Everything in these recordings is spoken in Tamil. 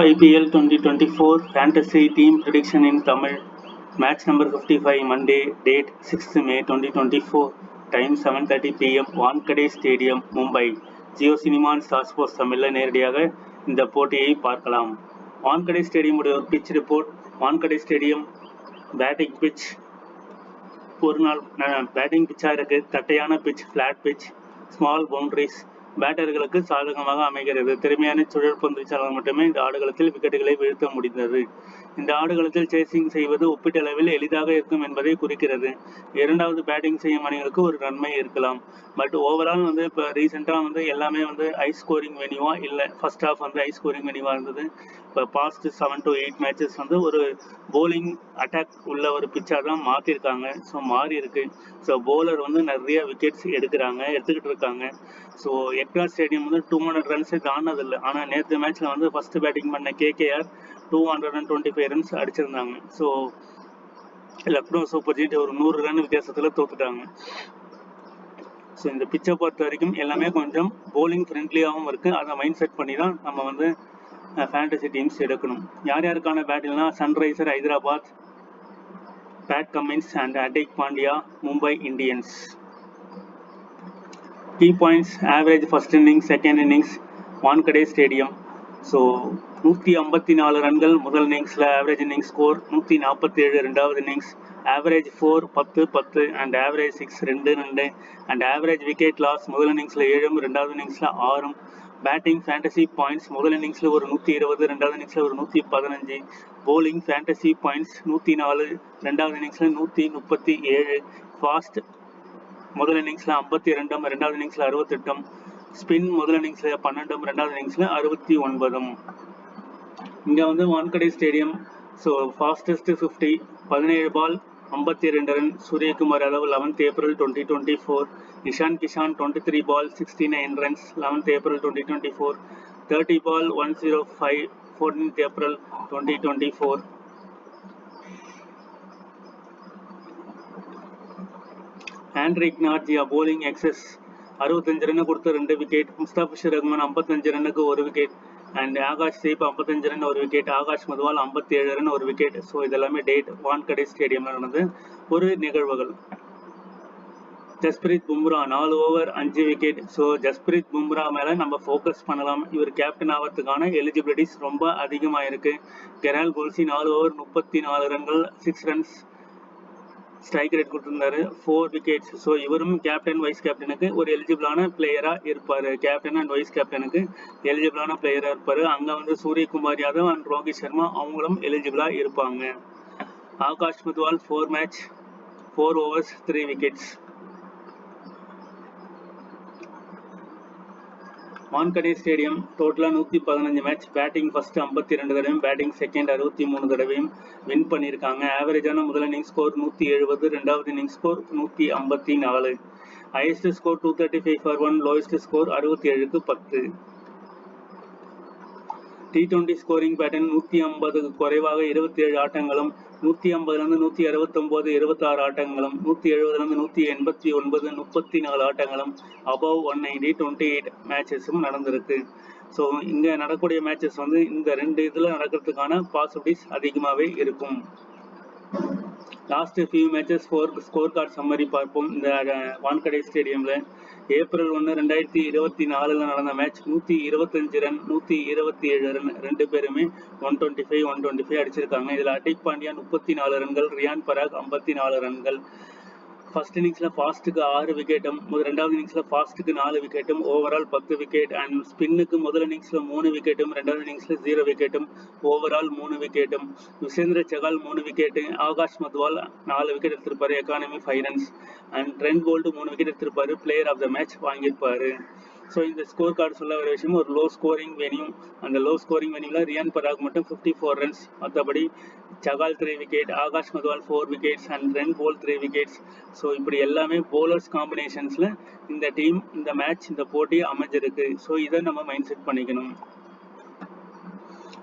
IPL 2024 Fantasy Team Prediction in Tamil. Match number 55, Monday, date 6th May 2024, time 7:30 PM, Wankhede stadium, Mumbai. Jio cinema and star sports தமிழில் நேரடியாக இந்த போட்டியை பார்க்கலாம். வான்கடே ஸ்டேடியம் உடைய pitch report. Wankhede stadium batting pitch ஒரு நாள் பேட்டிங் பிச்சாக இருக்கு. தட்டையான pitch, flat pitch, small boundaries பேட்டர்களுக்கு சாதகமாக அமைகிறது. திறமையான சுழற்பந்து வீச்சாளர்கள் மட்டுமே இந்த ஆடுகளத்தில் விக்கெட்டுகளை வீழ்த்த முடிந்தது. இந்த ஆடுகளத்தில் சேசிங் செய்வது ஒப்பீட்டளவில் எளிதாக இருக்கும் என்பதை குறிக்கிறது. இரண்டாவது பேட்டிங் செய்யும் அணிகளுக்கு ஒரு நன்மை இருக்கலாம். பட் ஓவரால் இப்போ ரீசெண்டாக எல்லாமே ஹை ஸ்கோரிங் வெனியூவா இல்லை. ஃபர்ஸ்ட் ஹாஃப் ஹை ஸ்கோரிங் வெனியூவா இருந்தது. இப்போ பாஸ்ட் 7 to 8 மேட்சஸ் ஒரு போலிங் அட்டாக் உள்ள ஒரு பிச்சாக தான் மாற்றிருக்காங்க. ஸோ மாறி இருக்கு. ஸோ போலர் நிறைய விக்கெட்ஸ் எடுத்துக்கிட்டு இருக்காங்க. ஸோ எக்ராஸ் ஸ்டேடியம் 200 ரன்ஸே தாண்டதில்லை. ஆனால் நேற்று மேட்ச்ல ஃபர்ஸ்ட் பேட்டிங் பண்ண KKR 225 ரன்ஸ் அடிச்சிருந்தாங்க. ஸோ லக்னோ சூப்பர் ஜெயிண்ட் ஒரு 100 ரன் வித்தியாசத்தில் தோத்துட்டாங்க. ஸோ இந்த பிச்சை பொறுத்த வரைக்கும் எல்லாமே கொஞ்சம் போலிங் ஃப்ரெண்ட்லியாகவும் இருக்கு. அதை மைண்ட் செட் பண்ணி தான் நம்ம ஃபேண்டசி டீம்ஸ் எடுக்கணும். யார் யாருக்கான பேட்டில்னா sunriser Hyderabad, Pat Cummins and Hardik Pandya, Mumbai Indians. Key points: average first innings, second innings, Wankhede stadium. So 154 ரன்கள் முதல் இன்னிங்ஸில் ஆவரேஜ் இன்னிங்ஸ் ஸ்கோர், 147 ரெண்டாவது innings, average 4 10 and average 6 2 and average wicket loss முதல் இன்னிங்ஸில் 7 ரெண்டாவது இன்னிங்ஸில் 6. பேட்டிங் ஃபேண்டசி பாயிண்ட்ஸ் முதல் இன்னிங்ஸில் ஒரு 120, ரெண்டாவது இன்னிங்ஸில் ஒரு 115. போலிங் ஃபேண்டசி பாயிண்ட்ஸ் 104, ரெண்டாவது இன்னிங்ஸில் 137. ஃபாஸ்ட் முதல் இன்னிங்ஸில் 52, ரெண்டாவது இன்னிங்ஸில் 68. ஸ்பின் முதல் இன்னிங்ஸில் 12, ரெண்டாவது இன்னிங்ஸில் 69. இங்கே Wankhede stadium. So fastest 50, 17 ball 52 run. Suryakumar Yadav 11th April 2024. Ishan Kishan 23 ball 69 runs 11th April 2024. 30 ball 105 14th April 2024. Anrich Nortje bowling excess 65 run கொடுத்து 2 விக்கெட். முஸ்தாபிஷர் ரஹ்மான் 55 ரன்னுக்கு 1 wicket. And Akash Deep 55 run 1 wicket. Akash Madhwal 57 run 1 wicket. So இதெல்லாமே டேட் வான்கடே ஸ்டேடியம்ல நடந்த ஒரு நிகழ்வுகள். Jasprit Bumrah 4 over 5 wicket. So Jasprit Bumrah மேலே நம்ம ஃபோக்கஸ் பண்ணலாம். இவர் கேப்டன் ஆகிறதுக்கான எலிஜிபிலிட்டிஸ் ரொம்ப அதிகமாக இருக்கு. கெரால் கோல்சி 4 ஓவர் 34 ரன்கள் 6 ரன்ஸ் ஸ்ட்ரைக் ரேட் கொடுத்திருந்தாரு, 4 விக்கெட்ஸ். ஸோ இவரும் கேப்டன் வைஸ் கேப்டனுக்கு ஒரு எலிஜிபிளான பிளேயரா இருப்பாரு. கேப்டன் அண்ட் வைஸ் கேப்டனுக்கு எலிஜிபிளான பிளேயரா இருப்பாரு. அங்க சூரியகுமார் யாதவ் அண்ட் ரோஹித் சர்மா அவங்களும் எலிஜிபிளா இருப்பாங்க. Akash Madhwal 4 match 4 overs 3 wickets. Wankhede stadium டோட்டலாக 115 மேட்ச். பேட்டிங் ஃபர்ஸ்ட் 52 தடவையும், பேட்டிங் செகண்ட் 63 தடவையும் வின் பண்ணியிருக்காங்க. ஆவரேஜான முதல் இன்னிங்ஸ் ஸ்கோர் 170, ரெண்டாவது innings score 154. Highest score 235 for 1, lowest score 67க்கு 10. T20 ஸ்கோரிங் பேட்டர்ன் 150க்கு குறைவாக 27 ஆட்டங்களும், 150லேருந்து 169 26 ஆட்டங்களும், 170லேருந்து 189 34 ஆட்டங்களும், அபவ் 190 28 மேட்சஸும் நடந்திருக்கு. ஸோ இங்கே நடக்கக்கூடிய மேட்சஸ் இந்த 2 இதில் நடக்கிறதுக்கான பாசிபிலிட்டிஸ் அதிகமாகவே இருக்கும். Last few matches score card summary பார்ப்போம். இந்த வான்கடே ஸ்டேடியம்ல ஏப்ரல் 1 2024 நடந்த மேட்ச் 125 ரன் 127 ரன் 2 பேருமே 125 அடிச்சிருக்காங்க. இதில் ஹர்திக் பாண்டியா 34 ரன்கள், ரியான் பராக் 54 ரன்கள். ஃபர்ஸ்ட் இன்னிங்ஸில் ஃபாஸ்ட்டுக்கு 6 விக்கெட்டும், ரெண்டாவது இன்னிங்ஸில் ஃபாஸ்ட்டுக்கு 4 விக்கெட்டும், ஓவரால் 10 விக்கெட். அண்ட் ஸ்பின்னுக்கு முதல் இன்னிங்ஸில் 3 விக்கெட்டும், ரெண்டாவது இன்னிங்ஸில் 0 விக்கெட்டும், ஓவரால் 3 விக்கெட்டும். யுஸ்வேந்திர சகால் 3 விக்கெட்டு, ஆகாஷ் மதுவால் 4 விக்கெட் எடுத்திருப்பாரு, economy 5 runs. And Trent Boult 3 wicket எடுத்திருப்பாரு, பிளேயர் ஆஃப் த மேட்ச் வாங்கியிருப்பாரு. ஸோ இந்த ஸ்கோர் கார்டு சொல்ல வர விஷயம் ஒரு லோ ஸ்கோரிங் வெனியூ. அந்த லோ ஸ்கோரிங் வெனியூவில் ரியான் பராக் மட்டும் 54 ரன்ஸ். மற்றபடி Chahal 3 wicket, Akash Madhwal 4 wickets and Trent Boult 3 wickets. So இப்படி எல்லாமே போலர்ஸ் காம்பினேஷன்ஸில் இந்த டீம் இந்த மேட்ச் இந்த போட்டி அமைஞ்சிருக்கு. ஸோ இதை நம்ம மைண்ட் செட் பண்ணிக்கணும்.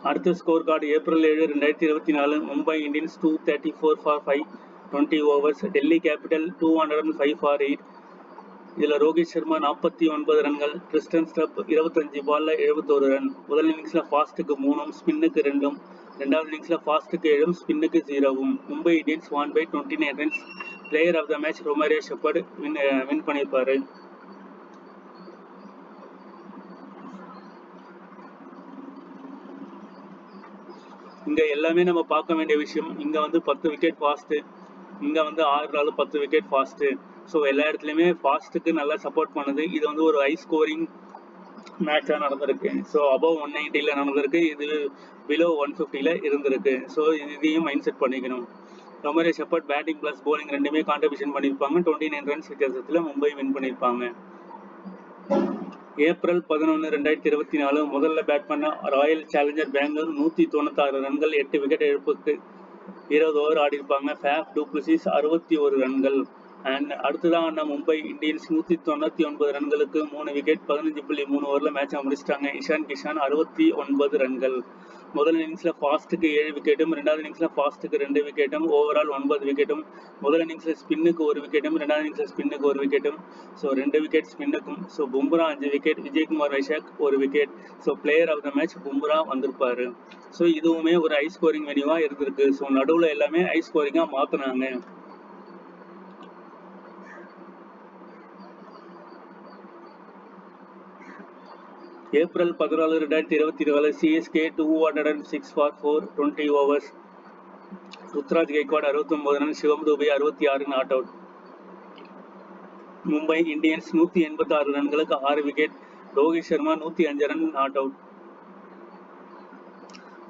அடுத்த score card April 7 2024. Mumbai Indians 234 for 5 20 overs. Delhi capital 205 for 8 இதில் ரோஹித் சர்மா 49 ரன்கள், கிறிஸ்டன் ஸ்டப் 25 பால்ல 71 ரன். முதல் இன்னிங்ஸில் ஃபாஸ்ட்டுக்கு 3, ஸ்பின்னுக்கு 2, ரெண்டாவது இன்னிங்ஸில் ஃபாஸ்ட்டுக்கு 7, ஸ்பின்னுக்கு 0. Mumbai Indians won by 29 runs. Player of the match Romario Shepherd win பண்ணியிருப்பாரு. இங்க எல்லாமே நம்ம பார்க்க வேண்டிய விஷயம். இங்க வந்து 10 விக்கெட் ஃபாஸ்ட்டு, இங்க வந்து 6 10 விக்கெட் ஃபாஸ்ட்டு. ஸோ எல்லா இடத்துலையுமே ஃபாஸ்ட்டுக்கு நல்லா சப்போர்ட் பண்ணுது. இது வந்து ஒரு ஹை ஸ்கோரிங் மேட்சாக நடந்திருக்கு. ஸோ அபவ் 190 நடந்திருக்கு, இது பிலோ 150 இருந்திருக்கு. ஸோ இதையும் மைண்ட் செட் பண்ணிக்கணும். Romario Shepherd batting plus bowling ரெண்டுமே கான்ட்ரிபியூஷன் பண்ணியிருப்பாங்க. 29 ரன்ஸ் வித்தியாசத்தில் மும்பை வின் பண்ணியிருப்பாங்க. ஏப்ரல் 11, 2024 முதல்ல பேட் பண்ண ராயல் சேலஞ்சர் பெங்களூர் 196 ரன்கள் 8 விக்கெட் இழப்புக்கு 20 ஓவர் ஆடிருப்பாங்க. ஃபேஃப் டு பிளசிஸ் 61 ரன்கள். அண்ட் அடுத்ததான் மும்பை இந்தியன்ஸ் 199 ரன்களுக்கு 3 விக்கெட் 15.3 ஓவரில் மேட்சை முடிச்சிட்டாங்க. இஷான் கிஷான் 69 ரன்கள். முதல் இன்னிங்ஸில் ஃபாஸ்ட்டுக்கு 7 விக்கெட்டும், ரெண்டாவது இன்னிங்ஸில் ஃபாஸ்ட்டுக்கு 2 விக்கெட்டும், ஓவரால் 9 விக்கெட்டும். முதல் இன்னிங்ஸில் ஸ்பின்னுக்கு 1 விக்கெட்டும், ரெண்டாவது இன்னிங்ஸில் ஸ்பின்னுக்கு 1 விக்கெட்டும். ஸோ 2 விக்கெட் ஸ்பின்னுக்கும். So Bumrah 5 wicket, Vijaykumar Vyshak 1 wicket. So player of the match Bumrah வந்திருப்பாரு. ஸோ இதுவுமே ஒரு ஹை ஸ்கோரிங் வெனியூவாக இருந்திருக்கு. ஸோ நடுவில் எல்லாமே ஹை ஸ்கோரிங்காக மாற்றினாங்க. April 14, 2024 CSK 206 for 420 overs. Ruturaj Gaikwad 69 run, Shivam Dube 66 not out. Mumbai Indians 186 ரன்களுக்கு 6 wicket, Rohit Sharma 105 run not out.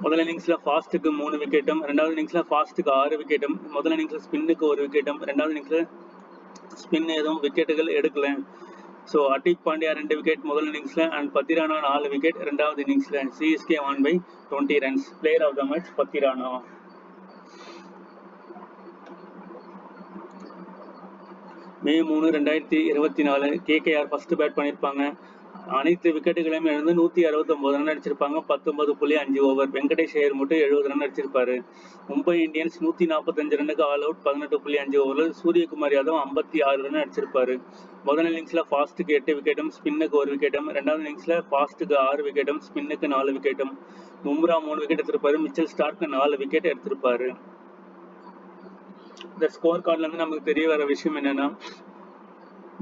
முதல் இன்னிங்ஸில் ஃபாஸ்ட்டுக்கு 3 விக்கெட்டும், ரெண்டாவது இன்னிங்ஸில் ஃபாஸ்ட்டுக்கு 6 விக்கெட்டும், முதல் இன்னிங்ஸில் ஸ்பின்னுக்கு 1 விக்கெட்டும், ரெண்டாவது இன்னிங்ஸில் ஸ்பின் எதுவும் விக்கெட்டுகள் எடுக்கல. ஸோ ஹர்திக் பாண்டியா 2 விக்கெட் முதல் இன்னிங்ஸில், அண்ட் பத்திரானா 4 விக்கெட் ரெண்டாவது இன்னிங்ஸில். CSK won by 20 runs. Player of the match Pathirana. May 3, 2024 KKR first bat பண்ணியிருப்பாங்க. அனைத்து விக்கெட்டுகளையும் இழந்து 169 ரன் அடிச்சிருப்பாங்க. 19.5 ஓவர். வெங்கடேஷ் ஐயர் மட்டும் 70 ரன் அடிச்சிருப்பாரு. மும்பை இந்தியன்ஸ் 145 ரன்னுக்கு ஆல் அவுட் 18.5 ஓவரில். சூரியகுமார் யாதவ் 56 ரன் அடிச்சிருப்பாரு. முதல் இன்னிங்ஸில் ஃபாஸ்ட்டுக்கு 8 விக்கெட்டும், ஸ்பின்னுக்கு 1 விக்கெட்டும், ரெண்டாவது இன்னிங்ஸில் ஃபாஸ்ட்டுக்கு 6 விக்கெட்டும், ஸ்பின்னுக்கு 4 விக்கெட்டும். பும்ரா 3 விக்கெட் எடுத்திருப்பாரு. மிச்சல் ஸ்டார்க்கு 4 விக்கெட் எடுத்திருப்பாரு. இந்த ஸ்கோர் கார்ட்லேருந்து நமக்கு தெரிய வர விஷயம் என்னன்னா,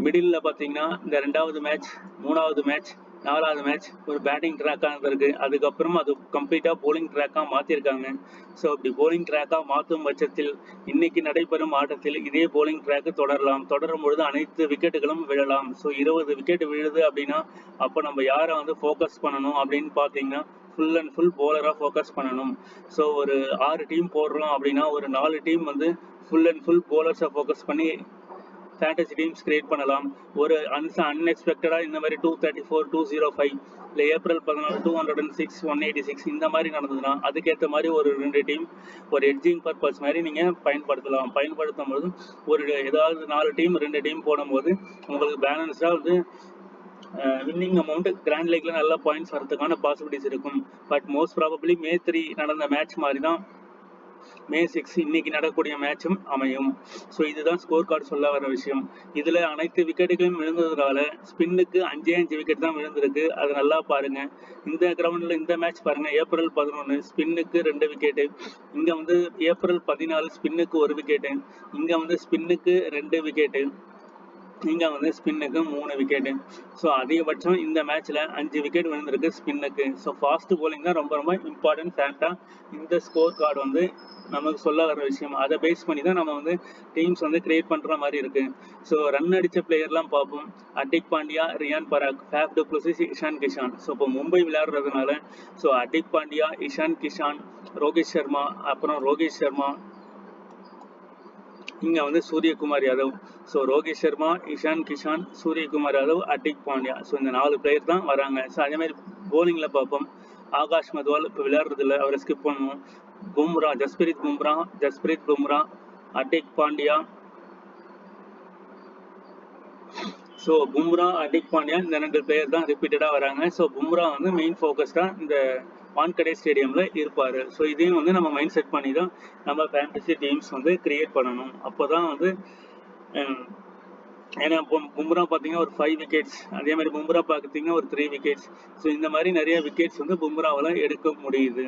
மிடில் பார்த்தீங்கன்னா இந்த 2வது மேட்ச், 3வது மேட்ச், 4வது மேட்ச் ஒரு பேட்டிங் ட்ராக்காக இருந்திருக்கு. அதுக்கப்புறம் அது கம்ப்ளீட்டாக போலிங் ட்ராக்காக மாற்றிருக்காங்க. ஸோ அப்படி போலிங் ட்ராக்காக மாற்றும் பட்சத்தில் இன்னைக்கு நடைபெறும் ஆட்டத்தில் இதே போலிங் ட்ராக்கு தொடரலாம். தொடரும் பொழுது அனைத்து விக்கெட்டுகளும் விழலாம். ஸோ 20 விக்கெட் விழுது அப்படின்னா அப்போ நம்ம யாரை வந்து ஃபோக்கஸ் பண்ணணும் அப்படின்னு பார்த்தீங்கன்னா ஃபுல் அண்ட் ஃபுல் போலராக ஃபோக்கஸ் பண்ணணும். ஸோ ஒரு 6 டீம் போடுறோம் அப்படின்னா ஒரு 4 டீம் வந்து ஃபுல் அண்ட் ஃபுல் போலர்ஸை ஃபோக்கஸ் பண்ணி ஃபேண்டசி டீம்ஸ் கிரியேட் பண்ணலாம். ஒரு அன்எக்ஸ்பெக்டடாக இந்த மாதிரி 234, 205 இல்லை ஏப்ரல் 14 206, 186 இந்த மாதிரி நடந்ததுன்னா அதுக்கேற்ற மாதிரி ஒரு 2 டீம் ஒரு எட்ஜிங் பர்பஸ் மாதிரி நீங்கள் பயன்படுத்தலாம். பயன்படுத்தும் போது ஒரு ஏதாவது 4 டீம் 2 டீம் போடும்போது உங்களுக்கு பேலன்ஸாக வந்து வின்னிங் அமௌண்ட் கிராண்ட் லீக்ல நல்ல பாயிண்ட்ஸ் வரதுக்கான பாசிபிலிட்டிஸ் இருக்கும். பட் மோஸ்ட் ப்ராபப்ளி மே 3 நடந்த மேட்ச் மாதிரி தான் மே 6 இன்னைக்கு நடக்கக்கூடிய மேட்சும் அமையும். ஸோ இதுதான் ஸ்கோர் கார்டு சொல்ல வர விஷயம். இதில் அனைத்து விக்கெட்டுகளும் விழுந்ததுனால ஸ்பின்னுக்கு 5 விக்கெட் தான் விழுந்திருக்கு. அது நல்லா பாருங்க. இந்த கிரவுண்டில் இந்த மேட்ச் பாருங்க. ஏப்ரல் 11 ஸ்பின்னுக்கு 2 விக்கெட்டு, இங்கே வந்து ஏப்ரல் 14 ஸ்பின்னுக்கு 1 விக்கெட்டு, இங்கே வந்து ஸ்பின்னுக்கு 2 விக்கெட்டு, இங்கே வந்து ஸ்பின்னுக்கு 3 விக்கெட்டு. ஸோ அதிகபட்சம் இந்த மேட்ச்சில் 5 விக்கெட் விழுந்திருக்கு ஸ்பின்னுக்கு. ஸோ ஃபாஸ்ட் போலிங் தான் ரொம்ப ரொம்ப இம்பார்ட்டன்ட் ஃபேக்டாக இந்த ஸ்கோர் கார்டு வந்து நமக்கு சொல்ல வர விஷயம். அதை பேஸ் பண்ணி தான் நம்ம வந்து டீம்ஸ் வந்து கிரியேட் பண்ணுற மாதிரி இருக்குது. ஸோ ரன் அடித்த பிளேயர்லாம் பார்ப்போம். Hardik Pandya, Riyan Parag, Faf du Plessis, Ishan Kishan. So இப்போ மும்பை விளையாடுறதுனால ஸோ ஹர்திக் பாண்டியா, இஷான் கிஷான், ரோஹித் சர்மா, அப்புறம் ரோஹித் சர்மா, இங்கே வந்து சூரியகுமார் யாதவ். ஸோ ரோஹித் சர்மா, இஷான் கிஷான், சூரியகுமார் யாதவ், ஹர்திக் பாண்டியா. ஸோ இந்த 4 பிளேயர் தான் வராங்க. ஸோ அதேமாதிரி போலிங்கில் பார்ப்போம். ஆகாஷ் மத்வால் இப்போ விளையாடுறதில்ல, அவரை ஸ்கிப் பண்ணுவோம். பும்ரா, ஜஸ்பிரீத் பும்ரா, ஹர்திக் பாண்டியா. ஸோ பும்ரா, ஹர்திக் பாண்டியா இந்த 2 பிளேயர் தான் ரிப்பீட்டடாக வராங்க. ஸோ பும்ரா வந்து மெயின் ஃபோக்கஸ்டாக இந்த வான்கடே ஸ்டேடியமில் இருப்பார். ஸோ இதையும் வந்து நம்ம மைண்ட் செட் பண்ணி தான் நம்ம ஃபேண்டசி டீம்ஸ் வந்து கிரியேட் பண்ணணும். அப்போ தான் வந்து ஏன்னா இப்போ பும்ரா பார்த்தீங்கன்னா ஒரு 5 விக்கெட்ஸ், அதே மாதிரி பும்ரா பார்த்தீங்கன்னா ஒரு 3 விக்கெட்ஸ். ஸோ இந்த மாதிரி நிறைய விக்கெட்ஸ் வந்து பும்ராவால் எடுக்க முடியுது.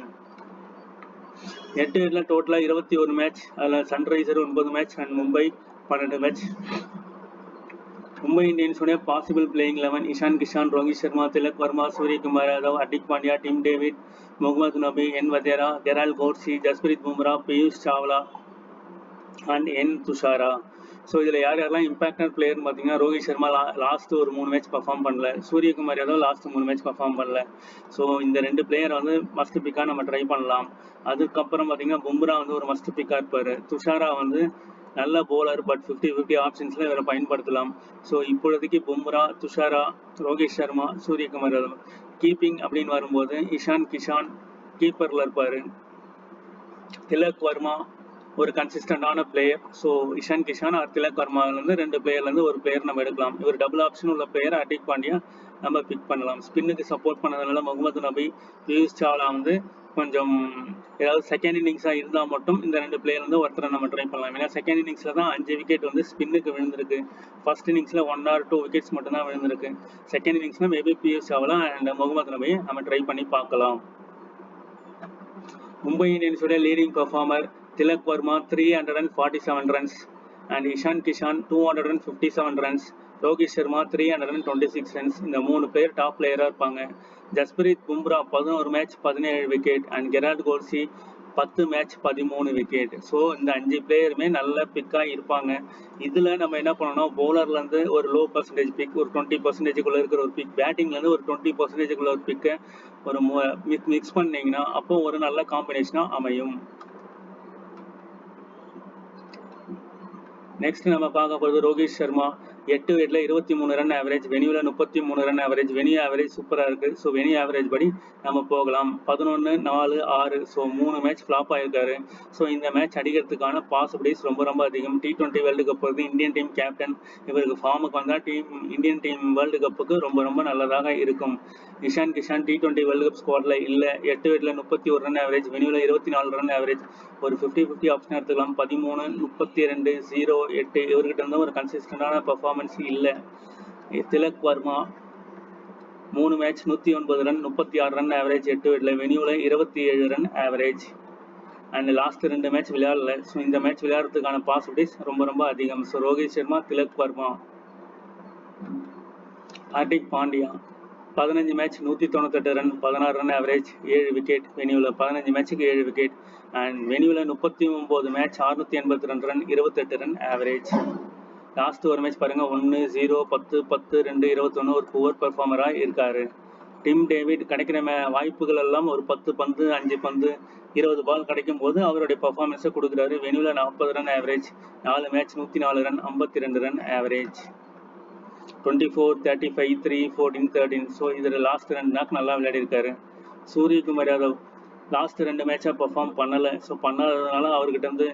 8 இதில் டோட்டலாக 21 மேட்ச். அதில் sunriser 9 match and Mumbai 12 match. Mumbai இந்தியன்ஸுடைய possible playing 11: Ishan Kishan, Rohit Sharma, Tilak Varma, Suryakumar Yadav, Hardik Pandya, Tim David, Mohammad Nabi, N Wadhera, Gerald Coetzee, Jasprit Bumrah, Piyush Chawla and N Thushara. So இதில் யார் யாரெல்லாம் இம்பாக்டட் பிளேயர்னு பார்த்தீங்கன்னா, ரோஹித் சர்மா லாஸ்ட் ஒரு 3 மேட்ச் பர்ஃபார்ம் பண்ணல, Suryakumar Yadav last 3 match perform பண்ணல. ஸோ இந்த 2 பிளேயர் வந்து மஸ்ட் பிக்காக நம்ம ட்ரை பண்ணலாம். அதுக்கப்புறம் பார்த்தீங்கன்னா பும்ரா வந்து ஒரு மஸ்ட் பிக்காக இருப்பார். துஷாரா வந்து நல்ல போலர், பட் 50-50 ஆப்ஷன்ஸில் இவரை பயன்படுத்தலாம். ஸோ இப்பொழுதைக்கு பும்ரா, துஷாரா, ரோஹித் சர்மா, சூரியகுமார் யாதவ். கீப்பிங் அப்படின்னு வரும்போது இஷான் கிஷான் கீப்பரில் இருப்பார். திலக் வர்மா ஒரு கன்சிஸ்டண்டான player. So Ishan Kishan or Tilak வர்மாவிலேருந்து 2 பிளேயர்லேருந்து ஒரு பிளேயர் நம்ம எடுக்கலாம். இவர் டபுள் ஆப்ஷன் உள்ள பிளேயர் ஹர்திக் பாண்டியா நம்ம பிக் பண்ணலாம். ஸ்பின்னுக்கு சப்போர்ட் பண்ணதுனால முகமது நபி, பியூஷ் சாவ்லா வந்து கொஞ்சம் ஏதாவது செகண்ட் இன்னிங்ஸாக இருந்தால் மட்டும் இந்த 2 பிளேயர் ஒருத்தரை நம்ம ட்ரை பண்ணலாம். ஏன்னா செகண்ட் இன்னிங்ஸில் தான் 5 விக்கெட் வந்து ஸ்பின்னுக்கு விழுந்திருக்கு. ஃபர்ஸ்ட் இன்னிங்ஸில் 1 or 2 விக்கெட்ஸ் மட்டும் தான் விழுந்திருக்கு. செகண்ட் இன்னிங்ஸில் மேபி பியூஷ் சாவ்லா அண்ட் முகமது நபி நம்ம ட்ரை பண்ணி பார்க்கலாம். மும்பை இந்தியன்ஸுடைய leading performer Tilak Varma 347 runs and Ishan Kishan 257 runs, Rohit Sharma 326 runs. இந்த 3 பேர் டாப் பிளேயராக இருப்பாங்க. Jasprit Bumrah 11 match 17 wicket and Gerald Coetzee 10 match 13 wicket. So இந்த 5 பிளேயருமே நல்ல பிக்காக இருப்பாங்க. இதில் நம்ம என்ன பண்ணணும், பவுலர்லேருந்து ஒரு லோ பர்சன்டேஜ் பிக், ஒரு 20%குள்ளே இருக்கிற ஒரு பிக், பேட்டிங்லேருந்து ஒரு 20%குள்ள ஒரு பிக்கை ஒரு மிக்ஸ் பண்ணிங்கன்னா அப்போ ஒரு நல்ல காம்பினேஷனாக அமையும். நெக்ஸ்ட் நம்ம பார்க்க போகிறது ரோஹித் சர்மா. 8 விக்கெட்டில் 23 ரன் ஆவரேஜ், வெனியூவில் 33 ரன் ஆவரேஜ். வெனியூ ஆவரேஜ் சூப்பராக இருக்குது. ஸோ வெனியூ ஆவரேஜ் படி நம்ம போகலாம். 11, 4, 6. ஸோ 3 மேட்ச் ஃப்ளாப் ஆகிருக்காரு. ஸோ இந்த மேட்ச் அடிக்கிறதுக்கான பாசிபிலிட்டிஸ் ரொம்ப ரொம்ப அதிகம். T20 வேர்ல்டு கப் வருது, இந்தியன் டீம் கேப்டன், இவருக்கு ஃபார்முக்கு வந்தால் இந்தியன் டீம் வேர்ல்டு கப்புக்கு ரொம்ப ரொம்ப நல்லதாக இருக்கும். Ishan Kishan T20 world cup ஸ்குவாடில் இல்லை. 8 விக்கெட்டில் 31 ரன் ஆவரேஜ், வெனியூவில் 24 ரன் ஆவரேஜ். ஒரு 50-50 ஆப்ஷன் எடுத்துக்கலாம். 13, 32, 0, 8. இவர்கிட்ட இருந்தால் ஒரு கன்சிஸ்டண்டான பர்ஃபார்மன்ஸ் இல்லை. Tilak Varma 3 match 109 run, 36 run average. 8 விக்கெட்டில், வெனியூவில் 27 run average and last 2 match விளையாடல. ஸோ இந்த மேட்ச் விளையாடுறதுக்கான பாசிபிலிட்டிஸ் ரொம்ப ரொம்ப அதிகம். So Rohit Sharma, Tilak Varma. Hardik Pandya 15 match 198 run, 16 run average, 7 wicket. வெனியூவில் 15 மேட்சுக்கு 7 விக்கெட் அண்ட் வெனியூவில் 39 match 682 run, 28 run average. Last ஒரு மேட்ச் பாருங்கள், 1, 0, 10, 10, 2, 21. ஒரு புவர் பெர்ஃபார்மராக இருக்கார். டிம் டேவிட் கிடைக்கிற வாய்ப்புகள் எல்லாம் ஒரு 10 பந்து, 5 பந்து, 20 பால் கிடைக்கும் போது அவருடைய பர்ஃபார்மன்ஸை கொடுக்குறாரு. வெனியூவில் 40 run average, 4 match 104 run, 52 run average. 24, 35, 3, 14, 13. So இதில் லாஸ்ட் 2 மேட்ச் நல்லா விளையாடிருக்காரு. சூரியகுமார் யாதவ் லாஸ்ட் 2 மேட்சாக பர்ஃபார்ம் பண்ணலை. ஸோ பண்ணாததுனால அவர்கிட்ட இருந்து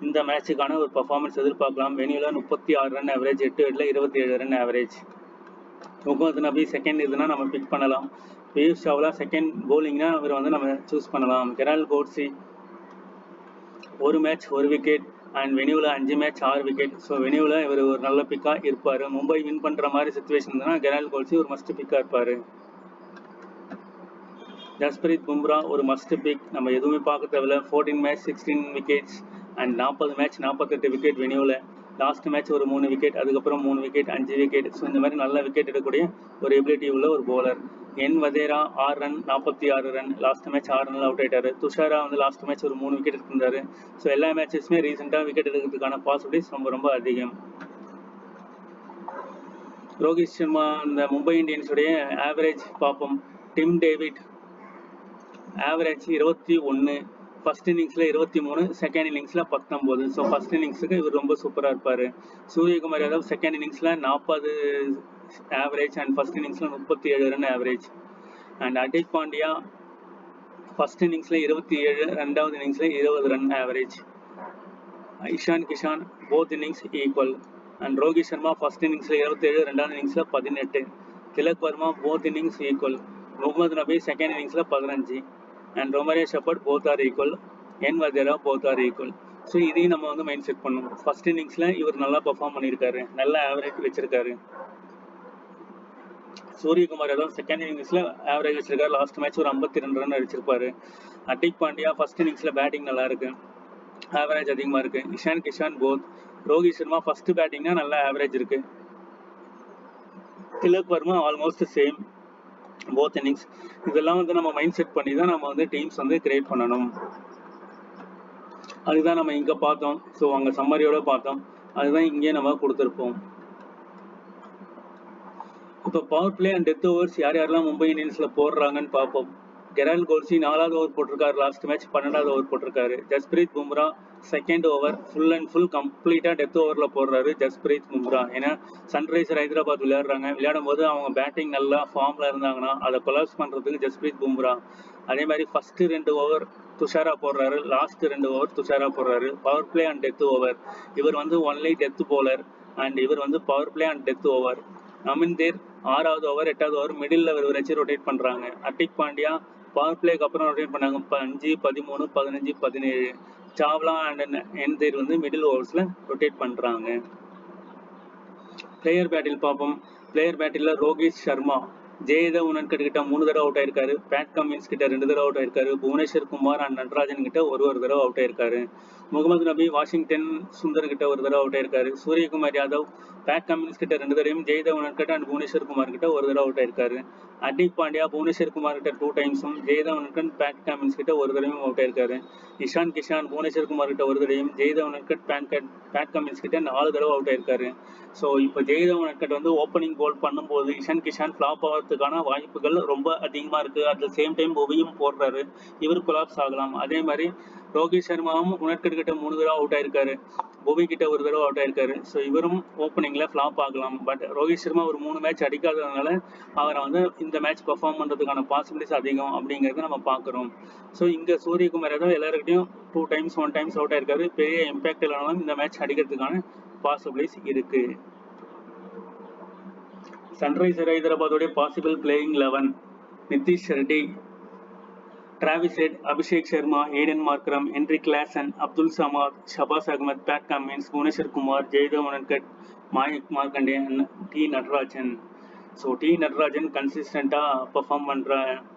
இந்த மேட்சுக்கான ஒரு பர்ஃபார்மன்ஸ் எதிர்பார்க்கலாம். வெனியூவில் 36 ரன் ஆவரேஜ், 8 விக்கெட்டில் 27 run average. Mohammad Nabi second இதுனா நம்ம பிக் பண்ணலாம். பியூஷ் சாவ்லா செகண்ட் போலிங்னா அவர் வந்து நம்ம சூஸ் பண்ணலாம். Gerald Coetzee 1 match 1 wicket and வெனியூவில் 5 மேட்ச் 6 விக்கெட். ஸோ வெனியூவில் இவர் ஒரு நல்ல பிக்காக இருப்பார். மும்பை வின் பண்ணுற மாதிரி சுச்சுவேஷன் இருந்ததுன்னா கெரால்ட் கோட்ஸி ஒரு மஸ்ட் பிக்காக இருப்பார். ஜஸ்பிரித் பும்ரா ஒரு மஸ்ட் பிக், நம்ம எதுவுமே பார்க்க தேவையில்ல. 14 match 16 wickets and 40 match 48 wicket. வெனியூவில் லாஸ்ட் மேட்ச் ஒரு 3 விக்கெட், அதுக்கப்புறம் 3 விக்கெட், 5 விக்கெட். ஸோ இந்த மாதிரி நல்ல விக்கெட் எடுக்கக்கூடிய ஒரு எபிலிட்டி உள்ள ஒரு bowler. N Wadhera 6 run, 46 run. Last match 6 ரன்ல அவுட் ஆயிட்டாரு. துஷாரா வந்து லாஸ்ட் மேட்ச் ஒரு 3 விக்கெட் எடுத்திருந்தாரு. ஸோ எல்லா மேட்சஸுமே ரீசெண்டாக விக்கெட் எடுக்கிறதுக்கான பாசிபிலிட்டிஸ் ரொம்ப ரொம்ப அதிகம். ரோஹித் சர்மா இந்த மும்பை இந்தியன்ஸுடைய ஆவரேஜ் பார்ப்போம். டிம் டேவிட் ஆவரேஜ் 21, ஃபர்ஸ்ட் இன்னிங்ஸில் 23, செகண்ட் இன்னிங்ஸில் 19. ஸோ ஃபர்ஸ்ட் இன்னிங்ஸுக்கு இவர் ரொம்ப சூப்பராக இருப்பார். சூரியகுமார் யாதவ் செகண்ட் இன்னிங்ஸில் 40 ஆவரேஜ் அண்ட் ஃபர்ஸ்ட் இன்னிங்ஸில் 37 run average. And Hardik Pandya first இன்னிங்ஸில் 27, ரெண்டாவது இன்னிங்ஸில் 20 run average. Ishan Kishan both innings equal and Rohit Sharma first இன்னிங்ஸில் 27, ரெண்டாவது இன்னிங்ஸில் 18. Tilak Varma both innings equal. Mohammad Nabi second இன்னிங்ஸில் 15 and Romario Shepherd both are equal. N Wadhera both are equal. So இதையும் நம்ம வந்து மைண்ட் செட் பண்ணணும். ஃபர்ஸ்ட் இன்னிங்ஸில் இவர் நல்லா பெர்ஃபார்ம் பண்ணியிருக்காரு, நல்ல ஆவரேஜ் வச்சிருக்காரு. சூரியகுமார் யாதவ் செகண்ட் இன்னிங்ஸில் ஆவரேஜ் வச்சிருக்காரு. லாஸ்ட் மேட்ச் ஒரு 52 ரன் அடிச்சிருப்பாரு. ஹர்திக் பாண்டியா ஃபர்ஸ்ட் இன்னிங்ஸில் பேட்டிங் நல்லா இருக்கு, ஆவரேஜ் அதிகமாக இருக்கு. இஷான் கிஷான் போத். ரோஹித் சர்மா ஃபர்ஸ்ட் பேட்டிங்னா நல்ல ஆவரேஜ் இருக்கு. Tilak Varma almost same both innings. இதெல்லாம் வந்து நம்ம மைண்ட் செட் பண்ணி தான் நம்ம வந்து டீம்ஸ் வந்து கிரியேட் பண்ணணும். அதுதான் நம்ம இங்கே பார்த்தோம். ஸோ அங்கே சம்மரியோட பார்த்தோம், அதுதான் இங்கே நம்ம கொடுத்துருப்போம். இப்போ power play and death overs யார் யாரெல்லாம் மும்பை இந்தியன்ஸில் போடுறாங்கன்னு பார்ப்போம். கெரால் கோல்சி 4வது ஓவர் போட்டிருக்காரு, லாஸ்ட் மேட்ச் 12வது ஓவர் போட்டிருக்காரு. Jasprit Bumrah second over full and full கம்ப்ளீட்டாக டெத் ஓவரில் போடுறாரு ஜஸ்பிரீத் பும்ரா. ஏன்னா சன்ரைசர் ஹைதராபாத் விளையாடும் போது அவங்க பேட்டிங் நல்லா ஃபார்மில் இருந்தாங்கன்னா அதை கொலாப்ஸ் பண்ணுறதுக்கு ஜஸ்பிரீத் பும்ரா. அதே மாதிரி ஃபர்ஸ்ட் 2 ஓவர் துஷாரா போடுறாரு, லாஸ்ட் 2 ஓவர் துஷாரா போடுறாரு. Power play and death over இவர் வந்து ஒன்லி டெத் போலர் அண்ட் இவர் வந்து power play and death over. அமின்தேர் 6வது ஓவர் 8வது ஓவர் மிடில் இவர் வச்சு ரொட்டேட் பண்ணுறாங்க. ஹர்திக் பாண்டியா பவர் பிளேக்கு அப்புறம் ரொட்டேட் பண்ணாங்க 5, 13, 15, 17. சாவ்லா அண்ட் என்தேர் வந்து மிடில் ஓவர்ஸில் ரொட்டேட் பண்ணுறாங்க. பிளேயர் பேட்டில் பார்ப்போம். பிளேயர் பேட்டில் ரோஹித் சர்மா ஜெயதேவ் உனன்கட் கிட்ட 3 தடவை அவுட் ஆயிருக்காரு. பேட் கமின்ஸ் கிட்ட 2 தடவை அவுட் ஆயிருக்காரு. புவனேஸ்வர் குமார் அண்ட் நட்ராஜன் கிட்ட ஒரு தடவை அவுட் ஆயிருக்காரு. முகமது நபி வாஷிங்டன் சுந்தர் கிட்ட ஒரு தடவை அவுட் ஆயிருக்காரு. சூரியகுமார் யாதவ் பேட் கமின்ஸ் கிட்ட 2 தடவையும், ஜெயதேவ் உனன்கட் அண்ட் புவனேஸ்வர் குமார் கிட்ட ஒரு தடவை அவுட் ஆயிருக்காரு. ஹர்திக் பாண்டியா புவனேஸ்வர் குமார் கிட்ட 2 டைம்ஸும், ஜெயதேவ் உனன்கட் பேட் கமின்ஸ் கிட்ட ஒரு தடவையும் அவுட் ஆயிருக்காரு. இஷான் கிஷான் புவனேஸ்வர் குமார் கிட்ட ஒரு தடவையும், ஜெயதேவ் உனன்கட் பேட் கமின்ஸ் கிட்ட 4 தடவை அவுட் ஆயிருக்காரு. ஸோ இப்போ ஜெயதேவ் உனன்கட் வந்து ஓப்பனிங் போல் பண்ணும்போது இஷான் கிஷான் ஃபிளாப் ஆகிறதுக்கான வாய்ப்புகள் ரொம்ப அதிகமாக இருக்கு. அட் த சேம் டைம் புவியும் போடுறாரு, இவர் கொலாப்ஸ் ஆகலாம். அதே மாதிரி ரோஹித் சர்மாவும் உனன்கட் கிட்ட 3 தடவை அவுட் ஆயிருக்காரு, புவி கிட்ட ஒரு தடவை அவுட் ஆயிருக்காரு. ஸோ இவரும் ஓப்பனிங்ல ஃபிளாப் ஆகலாம். பட் ரோஹித் சர்மா ஒரு 3 மேட்ச் அடிக்காததுனால அவரை வந்து இந்த மேட்ச் பெர்ஃபார்ம் பண்றதுக்கான பாசிபிலிட்டிஸ் அதிகம் அப்படிங்கறத நம்ம பார்க்கிறோம். ஸோ இங்க சூரியகுமார் யாதவ் எல்லாருக்கிட்டையும் 2 டைம்ஸ் 1 டைம்ஸ் அவுட் ஆயிருக்காரு. பெரிய இம்பாக்ட் இல்லைனாலும் இந்த மேட்ச் அடிக்கிறதுக்கான பாசிபிலிட்டிஸ் இருக்கு. சன்ரைசர் ஹைதராபாத்துடைய possible playing 11: Nitish Reddy, Travis Head, Abhishek Sharma, Aiden Markram, Henry Klaasen, Abdul Samad, Shahbaz Ahmed, Pat Cummins, Bhuvneshwar Kumar, Jaydev Unadkat, Mayank Markande, T Natarajan. So T Natarajan கன்சிஸ்டண்டா பெர்ஃபார்ம்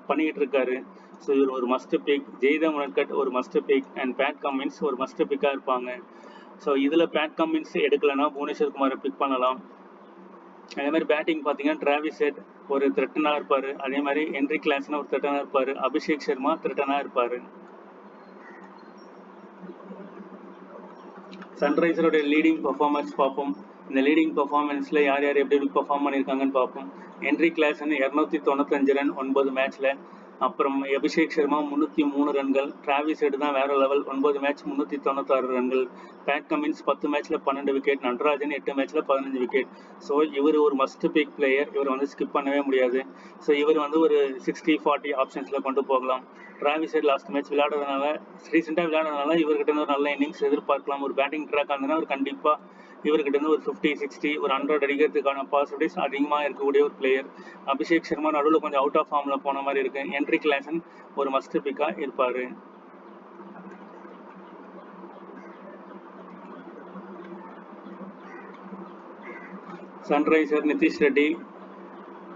பண்ணிட்டு இருக்காரு. ஸோ இவர் ஒரு மஸ்ட் பிக். ஜெயதேவ் உனன்கட் ஒரு must big and Pat Cummins ஒரு மஸ்ட் பிக்கா இருப்பாங்க. ஸோ இதுல பேட் கமின்ஸ் எடுக்கலன்னா புவனேஸ்வர் குமாரை பிக் பண்ணலாம். அதே மாதிரி பேட்டிங் பார்த்தீங்கன்னா டிராவிஸ் ஹெட் ஒரு த்ரெட்டனாக இருப்பார். அதே மாதிரி ஹென்ரி கிளாசன் ஒரு த்ரெட்டனாக இருப்பார். அபிஷேக் சர்மா த்ரெட்டனாக இருப்பார். சன்ரைசருடைய லீடிங் பர்ஃபார்மன்ஸ் பார்ப்போம். இந்த லீடிங் பர்ஃபார்மன்ஸில் யார் யார் எப்படி பர்ஃபார்ம் பண்ணியிருக்காங்கன்னு பார்ப்போம். ஹென்ரி கிளாசன் 295 ரன் 9 மேட்ச்சில். அப்புறம் அபிஷேக் சர்மா 303 ரன்கள். டிராவிஸ் ஹெட் தான் வேற லெவல், 9 மேட்ச் 396 ரன்கள். பேட் கமின்ஸ் 10 மேட்ச்ல 12 விக்கெட். நட்ராஜன் 8 மேட்ச்ல 15 விக்கெட். ஸோ இவர் ஒரு மஸ்ட் பிக் பிளேயர், இவர் வந்து ஸ்கிப் பண்ணவே முடியாது. ஸோ இவர் வந்து ஒரு 60-40 ஆப்ஷன்ஸ்ல கொண்டு போகலாம். டிராவிஸ் ஹெட் லாஸ்ட் மேட்ச் விளையாடுறதுனால, ரீசெண்டாக விளையாடுறதுனால இவர்கிட்ட இருந்து ஒரு நல்ல இன்னிங்ஸ் எதிர்பார்க்கலாம். ஒரு பேட்டிங் ட்ராக் ஆகுதுன்னா அவர் கண்டிப்பா இவர்கிட்ட இருந்து ஒரு 50-60 ஒரு 100 அடிக்கிறதுக்கான பாசிபிலிட்டிஸ் அதிகமாக இருக்கக்கூடிய ஒரு பிளேயர். அபிஷேக் சர்மா நடுவில் கொஞ்சம் அவுட் ஆஃப் ஃபார்ம்ல போன மாதிரி இருக்கு. ஹென்ரி கிளாசன் ஒரு மஸ்ட் பிக்கா இருப்பாரு. சன்ரைசர் நிதிஷ் ரெட்டி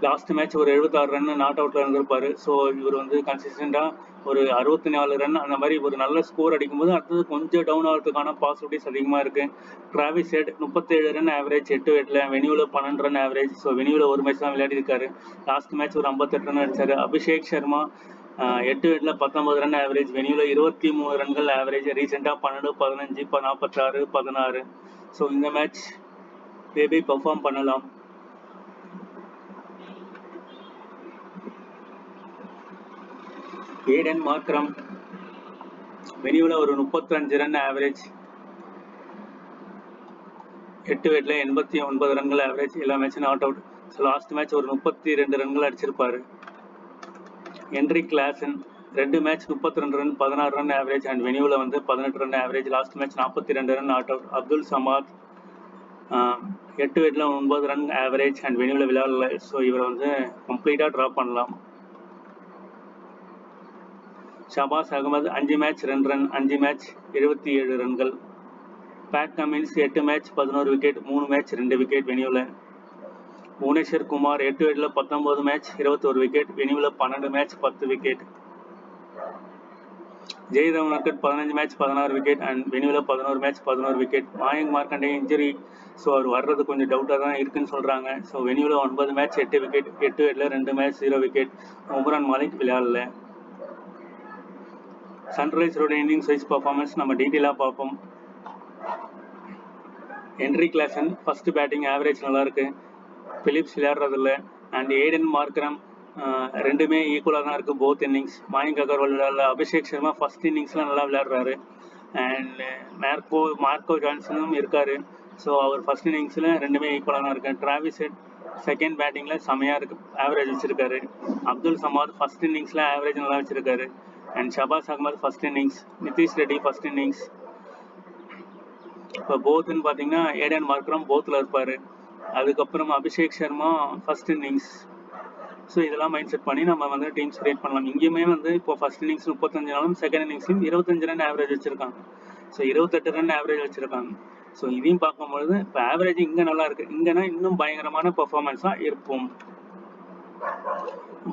லாஸ்ட் மேட்ச் ஒரு 76 ரன் நாட் அவுட்ல இருந்திருப்பாரு. ஸோ இவர் வந்து கன்சிஸ்டண்டா ஒரு 64 ரன் அந்த மாதிரி ஒரு நல்ல ஸ்கோர் அடிக்கும்போது அடுத்தது கொஞ்சம் டவுன் ஆகிறதுக்கான பாசிபிலிட்டிஸ் அதிகமாக இருக்கு. டிராவிஸ் ஹெட் 37 ரன் ஆவரேஜ் 8 விக்கெட்ல, வெனியூல 12 ரன் ஆவரேஜ். ஸோ வெனியூல ஒரு மேட்ச் தான் விளையாடி இருக்காரு. லாஸ்ட் மேட்ச் ஒரு 58 ரன் அடிச்சாரு. அபிஷேக் சர்மா 8 விக்கெட்ல 19 ரன் ஆவரேஜ், வெனியூல 23 ரன்கள் ஆவரேஜ். ரீசெண்டா 12, 15, 46, 16. ஸோ இந்த மேட்ச் மேபி பெர்ஃபார்ம் பண்ணலாம். ஏடன் மார்க்ரம் வெனியூல ஒரு 35 ரன் ஆவரேஜ், 8 விக்கெட்ல 89 ரன்கள் ஆவரேஜ். எல்லா மேட்சும் not out. So last match ஒரு 32 ரன்கள் அடிச்சிருப்பாரு. Henry Klaasen 2 match 32 run 16 run average and வெனியூல வந்து 18 run average. Last match 42 run not out. Abdul Samad 8 விக்கெட்ல 9 ரன் ஆவரேஜ் அண்ட் வெனியூல விளையாடல. ஸோ இவரை வந்து கம்ப்ளீட்டா டிராப் பண்ணலாம். Shahbaz Ahmed 5 match 2 run, 5 match 77 ரன்கள். Pat Cummins 8 match 11 wicket, 3 match 2 wicket வெனியூவில். Bhuvneshwar Kumar 8 விக்கெட்டில் 19 மேட்ச் 21 விக்கெட், வெனியூவில் 12 match 10 wicket. Jaydev Unadkat 15 match 16 wicket and வெனியூவில் 11 match 11 wicket. Mayank Markande injury, so அவர் வர்றது கொஞ்சம் டவுட்டாக தான் இருக்குன்னு சொல்கிறாங்க. ஸோ வெனியூவில் 9 மேட்ச் 8 விக்கெட், 8 விக்கெட்டில் 2 மேட்ச் 0 விக்கெட். உம்ரான் மாலிக் விளையாடல. சன்ரைசரோட இன்னிங்ஸ் வைஸ் பர்ஃபார்மன்ஸ் நம்ம டீட்டெயிலாக பார்ப்போம். Henry Klaasen first batting average நல்லாயிருக்கு, பிலிப்ஸ் விளையாடுறதில்ல. அண்ட் ஏடன் மார்க்ரம் ரெண்டுமே ஈக்குவலாக தான் இருக்குது போத் இன்னிங்ஸ். மாயங்க் அகர்வால் விளையாடல. அபிஷேக் சர்மா ஃபர்ஸ்ட் இன்னிங்ஸில் நல்லா விளையாடுறாரு. அண்ட் மார்க்கோ ஜான்சனும் இருக்கார். ஸோ அவர் ஃபர்ஸ்ட் இன்னிங்ஸில் ரெண்டுமே ஈக்குவலாக தான் இருக்குது. டிராவிஸ் ஹெட் செகண்ட் பேட்டிங்கில் செமையாக இருக்குது, ஆவரேஜ் வச்சுருக்காரு. அப்துல் சமாத் ஃபர்ஸ்ட் இன்னிங்ஸில் ஆவரேஜ் நல்லா வச்சுருக்காரு. And Shahbaz Ahmed first innings, Nitish Reddy first innings. இப்போ போத்துன்னு பார்த்தீங்கன்னா ஏடன் மார்க்ரம் போத்தில் இருப்பார். அதுக்கப்புறம் Abhishek Sharma first innings. So இதெல்லாம் மைண்ட் செட் பண்ணி நம்ம வந்து டீம்ஸ் கிரியேட் பண்ணலாம். இங்கேயுமே வந்து இப்போ ஃபர்ஸ்ட் இன்னிங்ஸ் 35 நாளும் செகண்ட் இன்னிங்ஸ்லையும் 25 ரன் ஆவரேஜ் வச்சுருக்காங்க. ஸோ 28 ரன் ஆவரேஜ் வச்சுருக்காங்க. ஸோ இதையும் பார்க்கும்பொழுது இப்போ ஆவரேஜ் இங்கே நல்லா இருக்குது, இங்கன்னா இன்னும் பயங்கரமான பர்ஃபார்மன்ஸாக இருப்போம்.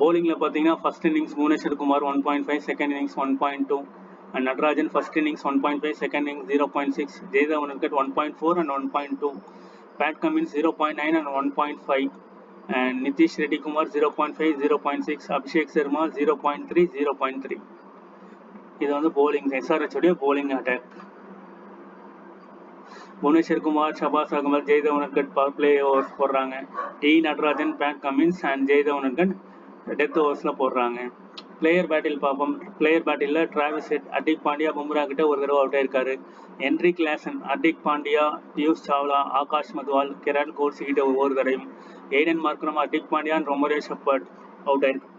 bowling பார்த்தீங்கன்னா first innings Bhuvneshwar Kumar 1.5, second innings 1.2 and Natarajan first innings 1.5, second innings 0.6, Jaydev Unadkat 1.4 and 1.2, Pat Cummins 0.9 and 1.5 and Nitish Reddy Kumar 0.5, 0.6, Abhishek Sharma 0.3, 0.3. இது வந்து bowling SRH உடைய bowling attack. Bhuvneshwar Kumar, Shahbaz Ahmed, Jaydev Unadkat power play overs போடுறாங்க. Natarajan, Pat Cummins and Jaydev Unadkat death ஓவர்ஸில் போடுறாங்க. பிளேயர் பேட்டில் பார்ப்போம். Player பேட்டிலில் Travis Head, Hardik Pandya, Bumrah கிட்ட ஒரு தடவை அவுட் ஆயிருக்காரு. Heinrich Klaasen, Hardik Pandya, Piyush Chawla, Akash Madhwal, Gerald Coetzee கிட்ட ஒவ்வொரு தடையும். Aiden Markram, Hardik Pandya, Romario Shepherd out ஆயிருக்கு.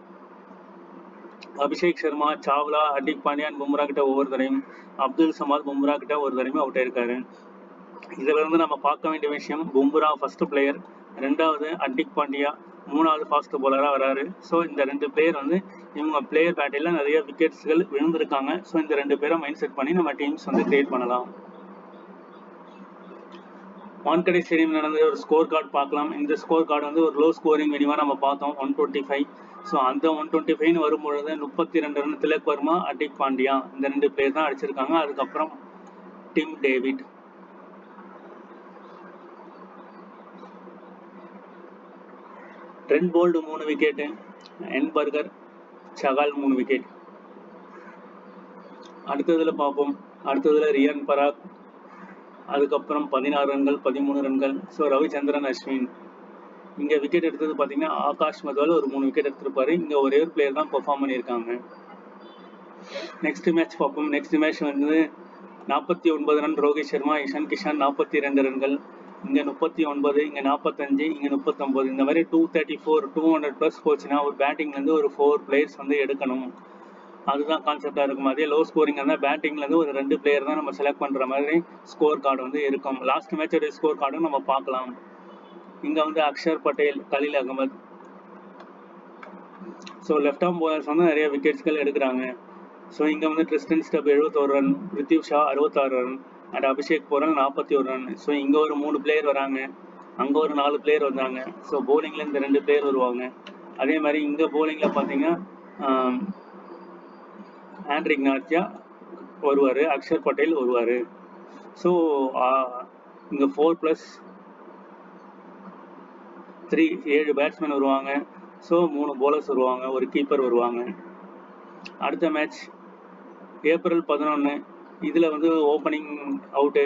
அபிஷேக் சர்மா, சாவ்லா, ஹர்திக் பாண்டியா, பும்ரா கிட்ட ஒவ்வொரு தடையும். அப்துல் சமாத் பும்ரா கிட்ட ஒரு தடையும் அவுட் ஆயிருக்காரு. இதுல இருந்து நம்ம பார்க்க வேண்டிய விஷயம், பும்ரா ஃபர்ஸ்ட் பிளேயர், ரெண்டாவது ஹர்திக் பாண்டியா, மூணாவது ஃபாஸ்ட் பவுலராக வராரு. ஸோ இந்த ரெண்டு பிளேயர் வந்து இவங்க பிளேயர் பேட்டில் நிறைய விக்கெட்ஸ்கள் விழுந்திருக்காங்க. ஸோ இந்த ரெண்டு பேரை மைண்ட் செட் பண்ணி நம்ம டீம்ஸ் வந்து கிரியேட் பண்ணலாம். வான்கடே ஸ்டேடியம் நடந்த ஒரு ஸ்கோர் கார்டு பார்க்கலாம். இந்த ஸ்கோர் கார்டு வந்து ஒரு லோ ஸ்கோரிங் வெனியூவாக நம்ம பார்த்தோம், 125. ஸோ அந்த 125 வரும்பொழுது 32 ரன் திலக் வர்மா, ஹர்திக் பாண்டியா இந்த ரெண்டு பிளேயர் தான் அடிச்சிருக்காங்க. அதுக்கப்புறம் Tim David. Trent Boult 3 wicket, என்பர்கர், சகால் 3 விக்கெட். அடுத்ததுல பார்ப்போம். அடுத்ததுல ரியான் பராக், அதுக்கப்புறம் 16 ரன்கள், 13 ரன்கள். ஸோ ரவிச்சந்திரன் அஸ்வின். இங்கே விக்கெட் எடுத்தது பார்த்தீங்கன்னா ஆகாஷ் மத்வால் ஒரு 3 விக்கெட் எடுத்திருப்பாரு. இங்கே ஒரே ஒரு பிளேயர் தான் பெர்ஃபார்ம் பண்ணியிருக்காங்க. நெக்ஸ்ட் மேட்ச் பார்ப்போம். நெக்ஸ்ட் மேட்ச் வந்து 49 ரன் ரோஹித் சர்மா, இஷான் கிஷான் 42 ரன்கள். இங்கே 39, இங்கே 45, இங்கே 39. இந்த மாதிரி 234, 200+ போச்சுன்னா ஒரு பேட்டிங்லேருந்து ஒரு 4 பிளேயர்ஸ் வந்து எடுக்கணும். அதுதான் கான்செப்டாக இருக்கும். அதே லோ ஸ்கோரிங் இருந்தால் பேட்டிங்லேருந்து ஒரு 2 பிளேயர் தான் நம்ம செலக்ட் பண்ணுற மாதிரி ஸ்கோர் கார்டு வந்து இருக்கும். லாஸ்ட் மேட்சோடைய ஸ்கோர் கார்டும் நம்ம பார்க்கலாம். இங்கே வந்து Axar Patel, Khaleel Ahmed. So left arm bowlers வந்து நிறைய விக்கெட்ஸ்கள் எடுக்கிறாங்க. ஸோ இங்கே வந்து Tristan Stubbs 71 run, Prithvi Shaw 66 run and Abhishek Porel 41 run. So இங்கே ஒரு 3 பிளேயர் வராங்க, அங்கே ஒரு 4 பிளேயர் வந்தாங்க. ஸோ போலிங்கில் இந்த 2 பிளேயர் வருவாங்க. அதே மாதிரி இங்கே போலிங்கில் பார்த்தீங்கன்னா ஆண்ட்ரிக் நார்ஜா வருவார், அக்ஷர் பட்டேல் வருவார். ஸோ இங்கே 4+3 7 பேட்ஸ்மேன் வருவாங்க. ஸோ 3 போலர்ஸ் வருவாங்க, ஒரு கீப்பர் வருவாங்க. அடுத்த மேட்ச் ஏப்ரல் 11. இதில் வந்து opening out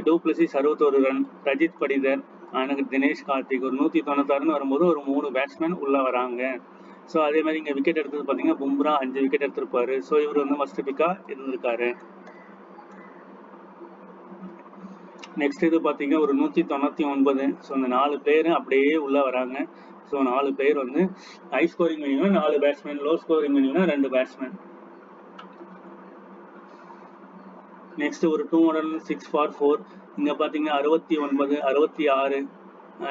du Plessis 61 run, Rajith Patidar, எனக்கு தினேஷ் கார்த்திக் ஒரு 196 வரும்போது ஒரு 3 பேட்ஸ்மேன் உள்ளே வராங்க. ஸோ அதே மாதிரி இங்கே விக்கெட் எடுத்தது பார்த்தீங்கன்னா பும்ரா 5 விக்கெட் எடுத்திருப்பாரு. ஸோ இவர் வந்து மஸ்ட் பிக்காக இருந்திருக்காரு. நெக்ஸ்ட் இது பார்த்தீங்கன்னா ஒரு 199. ஸோ அந்த 4 பிளேயரு அப்படியே உள்ளே வராங்க. ஸோ 4 பிளேயர் வந்து ஹை ஸ்கோரிங் வேணும்னா 4 பேட்ஸ்மேன், லோ ஸ்கோரிங் வேணும்னா 2 பேட்ஸ்மேன். நெக்ஸ்ட் ஒரு 206 ஃபார் 4. இங்கே பார்த்தீங்கன்னா 69, 66,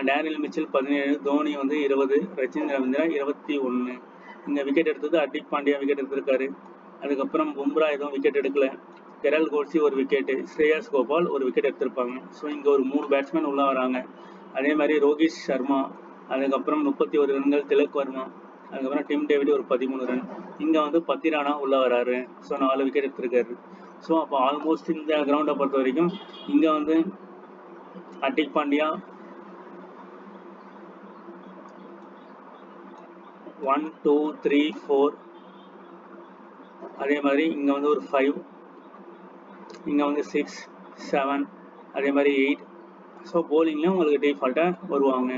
டேனியல் மிச்சல் 17, தோனி வந்து 20, ரச்சின் ரவீந்திரா 21. இங்கே விக்கெட் எடுத்தது ஹர்திக் பாண்டியா விக்கெட் எடுத்திருக்காரு. அதுக்கப்புறம் பும்ரா எதுவும் விக்கெட் எடுக்கல. கெரல் கோட்ஸி ஒரு விக்கெட்டு, ஸ்ரேயாஸ் கோபால் ஒரு விக்கெட் எடுத்திருப்பாங்க. ஸோ இங்கே ஒரு 3 பேட்ஸ்மேன் உள்ளே வராங்க. அதே மாதிரி ரோஹித் சர்மா, அதுக்கப்புறம் 31 ரன்கள் திலக் வர்மா, அதுக்கப்புறம் டிம் டேவிட் ஒரு 13 ரன். இங்கே வந்து பத்திரானா உள்ளே வராரு. ஸோ 4 விக்கெட் எடுத்திருக்காரு. ஸோ அப்போ ஆல்மோஸ்ட் இந்த கிரவுண்டை பொறுத்த வரைக்கும் இங்கே வந்து ஹர்திக் பாண்டியா 1 2 3 4, அதே மாதிரி இங்கே வந்து ஒரு 5, இங்கே வந்து 6 7, அதே மாதிரி 8. ஸோ போலிங்லேயும் உங்களுக்கு டிஃபால்ட்டாக வருவாங்க.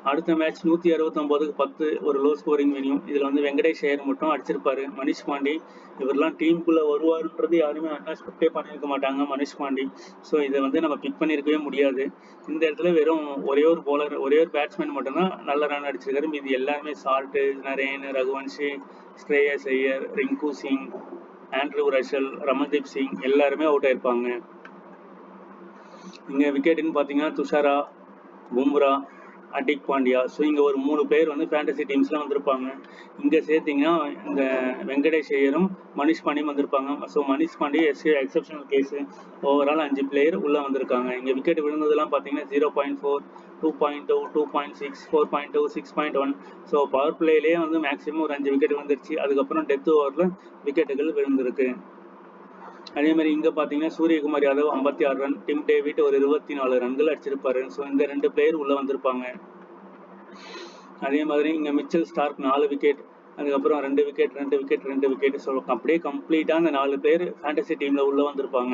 அடுத்த மேட்ச் 169க்கு 10 ஒரு லோ ஸ்கோரிங் வென்யூ. இதில் வந்து வெங்கடேஷ் ஐயர் மட்டும் அடிச்சிருப்பாரு. மனிஷ் பாண்டி இவரெல்லாம் டீமுக்குள்ளே வருவாருன்றது யாருமே அன்எக்ஸ்பெக்டே பண்ணியிருக்க மாட்டாங்க மனிஷ் பாண்டி. ஸோ இதை வந்து நம்ம பிக் பண்ணியிருக்கவே முடியாது. இந்த இடத்துல வெறும் ஒரே ஒரு போலர், ஒரே ஒரு பேட்ஸ்மேன் மட்டும்தான் நல்ல ரன் அடிச்சிருக்காரு. மீதி எல்லாருமே Salt, Narine, Raghuvanshi, Shreyas Iyer, Rinku Singh, Andre Russell, Ramandeep Singh எல்லாருமே அவுட் ஆயிருப்பாங்க. இங்கே விக்கெட்டுன்னு பார்த்தீங்கன்னா துஷாரா, பும்ரா, ஹர்திக் பாண்டியா. ஸோ இங்கே ஒரு 3 பேர் வந்து ஃபேண்டசி டீம்ஸ்லாம் வந்திருப்பாங்க. இங்கே சேர்த்திங்கன்னா இந்த வெங்கடேஷ் ஐயரும் மனிஷ் பாண்டியும் வந்திருப்பாங்க. So Manish Pandey exceptional case. Overall 5 player உள்ளே வந்திருக்காங்க. இங்கே விக்கெட் விழுந்ததெல்லாம் பார்த்தீங்கன்னா 0.4, 2.2, 2.6, 4.2, 6.1. ஸோ பவர் பிளேலேயே வந்து மேக்ஸிமம் ஒரு 5 விக்கெட் வந்துருச்சு. அதுக்கப்புறம் டெத் ஓவரில் விக்கெட்டுகள் விழுந்திருக்கு. அதே மாதிரி இங்கே பார்த்தீங்கன்னா Suryakumar Yadav 56 run, Tim David ஒரு 24 ரன்கள் அடிச்சிருப்பாரு. ஸோ இந்த 2 பிளேயர் உள்ளே வந்திருப்பாங்க. அதே மாதிரி இங்கே மிச்சல் ஸ்டார்க் 4 விக்கெட், அதுக்கப்புறம் 2 விக்கெட். ஸோ அப்படியே கம்ப்ளீட்டாக அந்த 4 பேர் ஃபேண்டசி டீமில் உள்ளே வந்திருப்பாங்க.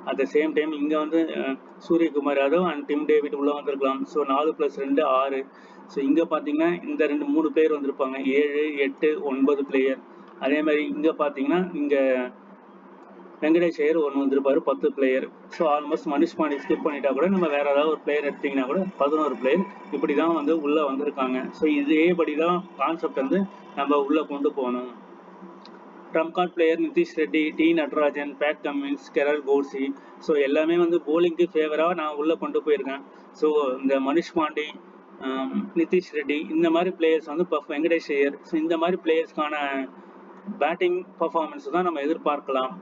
அட் த சேம் டைம் இங்கே வந்து Suryakumar Yadav and Tim David உள்ளே வந்திருக்கலாம். ஸோ 4 + 2 6. ஸோ இங்கே பார்த்தீங்கன்னா இந்த 3 பேர் வந்திருப்பாங்க. 7, 8, 9 பிளேயர். அதே மாதிரி இங்கே பார்த்தீங்கன்னா இங்கே வெங்கடேஷ் ஐயர் ஒன்று வந்திருப்பாரு 10 player. So almost Manish Pandey skip பண்ணிட்டா கூட நம்ம வேற ஏதாவது ஒரு பிளேயர் எடுத்தீங்கன்னா கூட 11 பிளேயர் இப்படி தான் வந்து உள்ளே வந்திருக்காங்க. ஸோ இதேபடி தான் கான்செப்ட் வந்து நம்ம உள்ளே கொண்டு போகணும். Trump card player Nitish Reddy, T Natarajan, Pat Cummins, கெரல் கோட்ஸி. ஸோ எல்லாமே வந்து போலிங்க்கு ஃபேவராக நான் உள்ளே கொண்டு போயிருக்கேன். ஸோ இந்த மனிஷ் பாண்டி, நிதிஷ் ரெட்டி இந்த மாதிரி பிளேயர்ஸ் வந்து வெங்கடேஷ் ஐயர், ஸோ இந்த மாதிரி பிளேயர்ஸ்க்கான பேட்டிங் பர்ஃபார்மன்ஸ் தான் நம்ம எதிர்பார்க்கலாம்.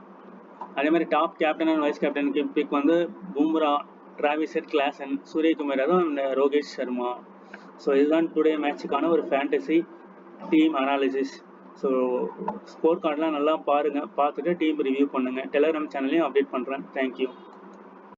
அதே மாதிரி top captain and vice captain pick வந்து Bumrah, Travis Head, Klaasen, Suryakumar Yadav and Rohit Sharma. So இதுதான் டுடே மேட்சுக்கான ஒரு fantasy team analysis. So score கார்டெலாம் நல்லா பாருங்கள், பார்த்துட்டு டீம் ரிவ்யூ பண்ணுங்கள். டெலிகிராம் சேனல்லையும் அப்டேட் பண்ணுறேன். தேங்க்யூ.